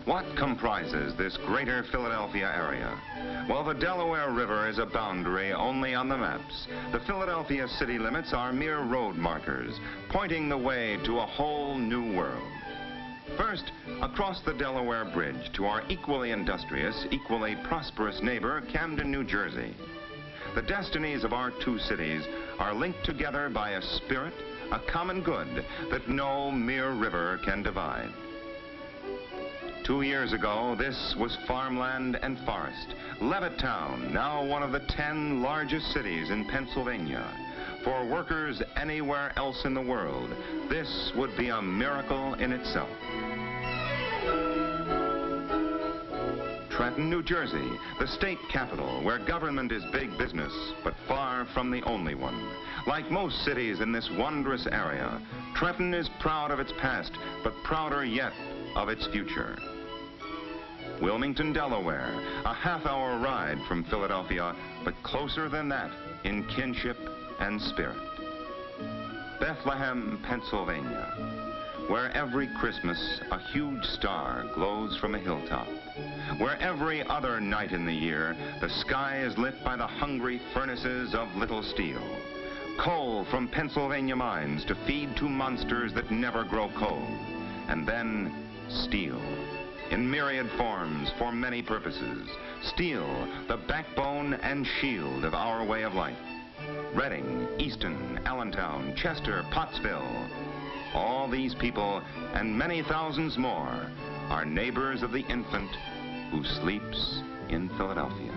What comprises this greater Philadelphia area? Well, the Delaware River is a boundary only on the maps. The Philadelphia city limits are mere road markers, pointing the way to a whole new world. First, across the Delaware Bridge to our equally industrious, equally prosperous neighbor, Camden, New Jersey. The destinies of our two cities are linked together by a spirit, a common good that no mere river can divide. 2 years ago, this was farmland and forest. Levittown, now one of the 10 largest cities in Pennsylvania. For workers anywhere else in the world, this would be a miracle in itself. Trenton, New Jersey, the state capital, where government is big business, but far from the only one. Like most cities in this wondrous area, Trenton is proud of its past, but prouder yet of its future. Wilmington, Delaware, a half-hour ride from Philadelphia, but closer than that in kinship and spirit. Bethlehem, Pennsylvania, where every Christmas a huge star glows from a hilltop, where every other night in the year the sky is lit by the hungry furnaces of Little Steel. Coal from Pennsylvania mines to feed to monsters that never grow cold. And then steel, in myriad forms for many purposes. Steel, the backbone and shield of our way of life. Reading, Easton, Allentown, Chester, Pottsville. All these people, and many thousands more, are neighbors of the infant who sleeps in Philadelphia.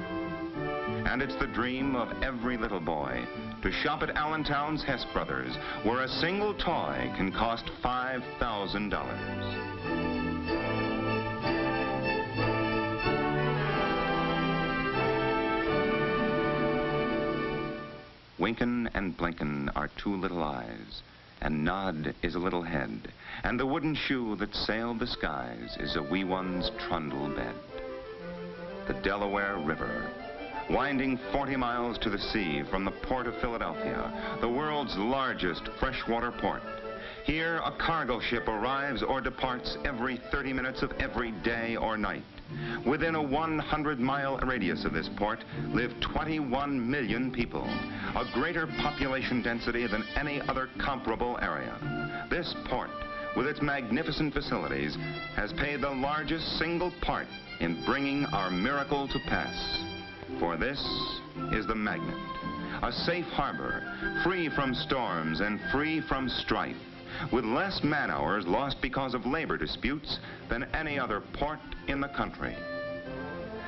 And it's the dream of every little boy to shop at Allentown's Hess Brothers, where a single toy can cost $5,000. Winkin' and Blinkin' are two little eyes, and Nod is a little head, and the wooden shoe that sailed the skies is a wee one's trundle bed. The Delaware River, winding 40 miles to the sea from the port of Philadelphia, the world's largest freshwater port. Here, a cargo ship arrives or departs every 30 minutes of every day or night. Within a 100-mile radius of this port live 21 million people, a greater population density than any other comparable area. This port, with its magnificent facilities, has played the largest single part in bringing our miracle to pass. For this is the magnet, a safe harbor, free from storms and free from strife, with less man-hours lost because of labor disputes than any other port in the country.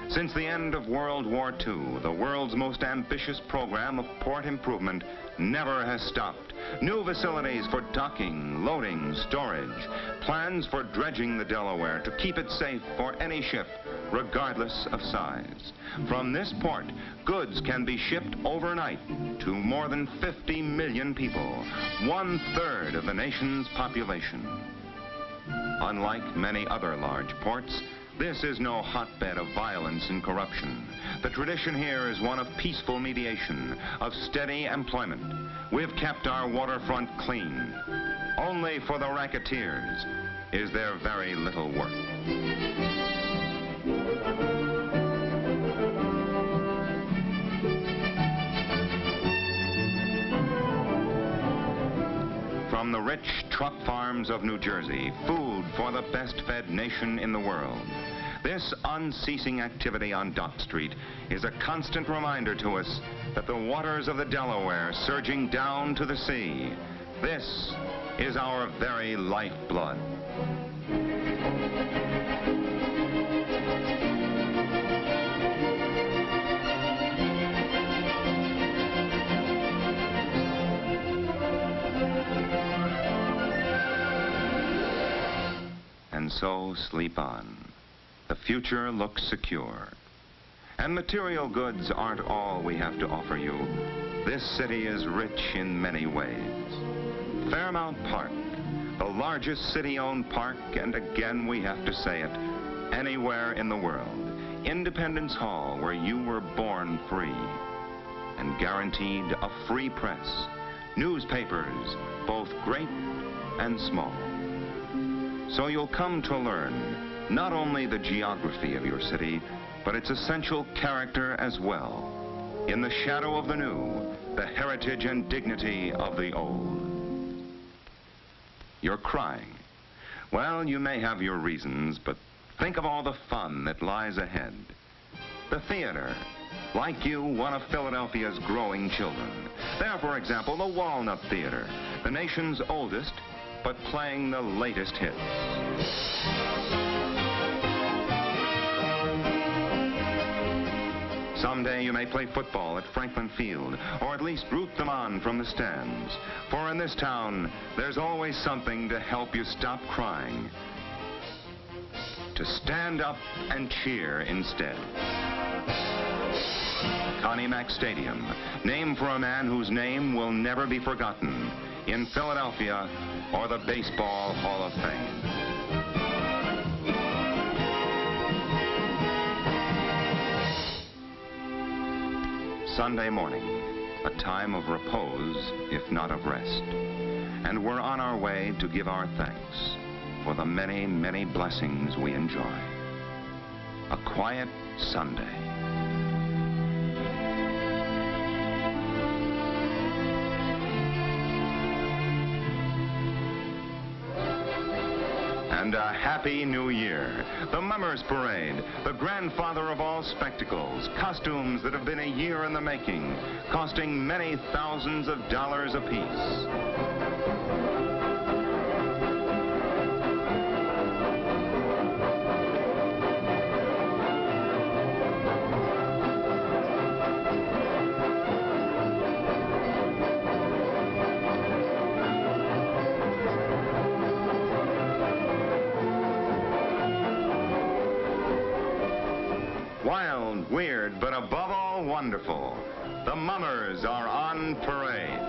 Since the end of World War II, the world's most ambitious program of port improvement never has stopped. New facilities for docking, loading, storage, plans for dredging the Delaware to keep it safe for any ship, regardless of size. From this port, goods can be shipped overnight to more than 50 million people, 1/3 of the nation's population. Unlike many other large ports, this is no hotbed of violence and corruption. The tradition here is one of peaceful mediation, of steady employment. We've kept our waterfront clean. Only for the racketeers is there very little work. From the rich truck farms of New Jersey, food for the best-fed nation in the world. This unceasing activity on Dock Street is a constant reminder to us that the waters of the Delaware surging down to the sea, this is our very lifeblood. And so sleep on. The future looks secure. And material goods aren't all we have to offer you. This city is rich in many ways. Fairmount Park, the largest city-owned park, and again we have to say it, anywhere in the world. Independence Hall, where you were born free and guaranteed a free press. Newspapers, both great and small. So you'll come to learn not only the geography of your city, but its essential character as well. In the shadow of the new, the heritage and dignity of the old. You're crying. Well, you may have your reasons, but think of all the fun that lies ahead. The theater, like you, one of Philadelphia's growing children. There, for example, the Walnut Theater, the nation's oldest, but playing the latest hits. Someday you may play football at Franklin Field, or at least root them on from the stands. For in this town, there's always something to help you stop crying. To stand up and cheer instead. Connie Mack Stadium, named for a man whose name will never be forgotten in Philadelphia or the Baseball Hall of Fame. Sunday morning, a time of repose, if not of rest. And we're on our way to give our thanks for the many, many blessings we enjoy. A quiet Sunday. And a happy new year. The Mummers Parade, the grandfather of all spectacles, costumes that have been a year in the making, costing many thousands of dollars apiece. Wild, weird, but above all wonderful. The Mummers are on parade.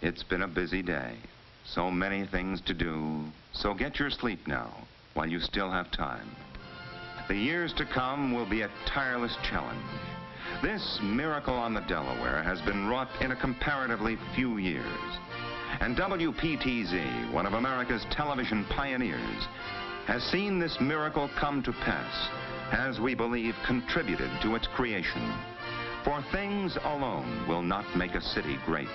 It's been a busy day. So many things to do. So get your sleep now, while you still have time. The years to come will be a tireless challenge. This miracle on the Delaware has been wrought in a comparatively few years. And WPTZ, one of America's television pioneers, has seen this miracle come to pass, has, we believe, contributed to its creation. For things alone will not make a city great,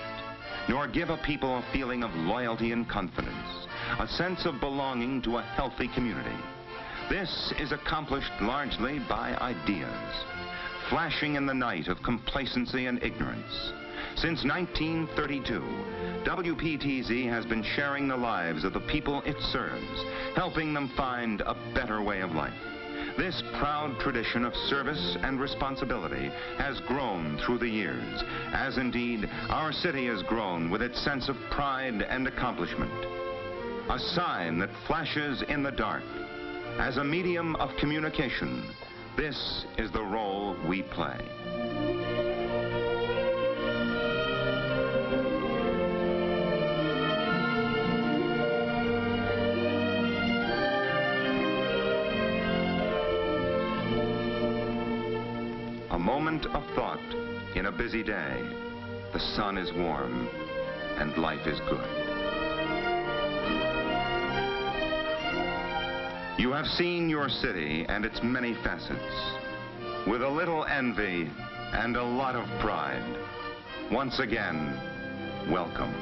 nor give a people a feeling of loyalty and confidence, a sense of belonging to a healthy community. This is accomplished largely by ideas, flashing in the night of complacency and ignorance. Since 1932, WPTZ has been sharing the lives of the people it serves, helping them find a better way of life. This proud tradition of service and responsibility has grown through the years, as indeed our city has grown with its sense of pride and accomplishment. A sign that flashes in the dark. As a medium of communication, this is the role we play. A moment of thought in a busy day. The sun is warm and life is good. You have seen your city and its many facets with a little envy and a lot of pride. Once again, welcome.